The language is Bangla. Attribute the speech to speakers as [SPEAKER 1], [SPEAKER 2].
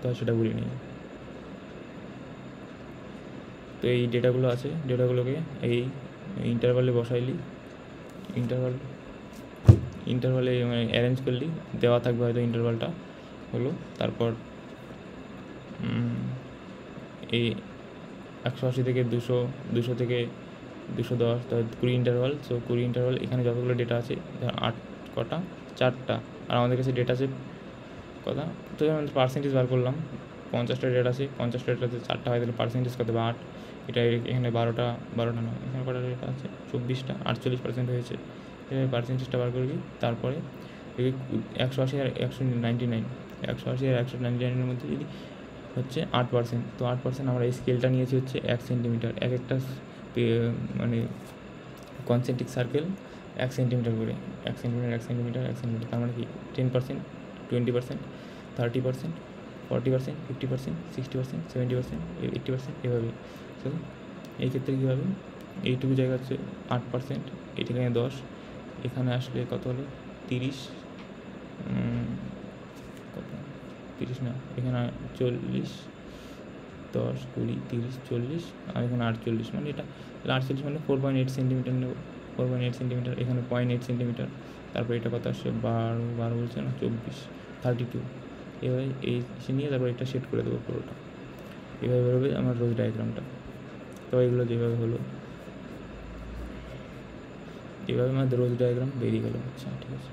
[SPEAKER 1] হয় সেটা বলি নিই। তো এই ডেটাগুলো আছে, ডেটাগুলোকে এই ইন্টারভালে বসাইলি, ইন্টারভালে মানে অ্যারেঞ্জ করলি, দেওয়া থাকবে হয়তো ইন্টারভালটা হলো। তারপর এই 180 থেকে 200, 200 থেকে 210, তো 20 ইন্টারভাল। সো 20 ইন্টারভাল, এখানে যতগুলো ডেটা আছে 8 কটা, 4টা, আর আমাদের কাছে ডেটা আছে কথা। তো আমাদের পার্সেন্টেজ বার করলাম, 50টা ডেটা আছে, 50টা ডেটাতে 4টা হয়, তাহলে পার্সেন্টেজ কত হবে 8। এটা এখানে 12টা নয়, এখানে কটা ডেটা আছে 24টা, 48% হয়েছে। এভাবে পার্সেন্টেজটা বার করবি। তারপরে 180 আর 199, 180 আর 199-এর মধ্যে যদি হচ্ছে 8%, তো 8% আমরা এই স্কেলটা নিয়েছি হচ্ছে 1 সেন্টিমিটার। এক একটা মানে কনসেন্ট্রিক সার্কেল 1 সেন্টিমিটার করে, 1 সেন্টিমিটার 1 সেন্টিমিটার 1 সেন্টিমিটার, তার মানে কি 10%, 20%, 30%, 40%, 50%, 60%, 70%, 80%, এভাবে। তো এই ক্ষেত্রে কী হবে, এইটুকু জায়গা হচ্ছে 8%, এখানে 10, এখানে আসলে কত হলো 30, কত 30 না, এখানে 40, 10, 20, 30, 40, আর এখানে 48, মানে এটা 48 মানে 4.8 সেন্টিমিটার নেব, 4.8 সেন্টিমিটার, এখানে 0.8 সেন্টিমিটার। তারপর এটা কত আসছে 12 বলছে না, 24, 32। এভাবে এই নিয়ে তারপর এটা সেট করে দেবো পুরোটা। এভাবে বেরোবে আমার রোজ ডায়াগ্রামটা। তো এগুলো যেভাবে হলো, এভাবে আমাদের রোজ ডায়াগ্রাম বেরিয়ে গেল। আচ্ছা, ঠিক আছে।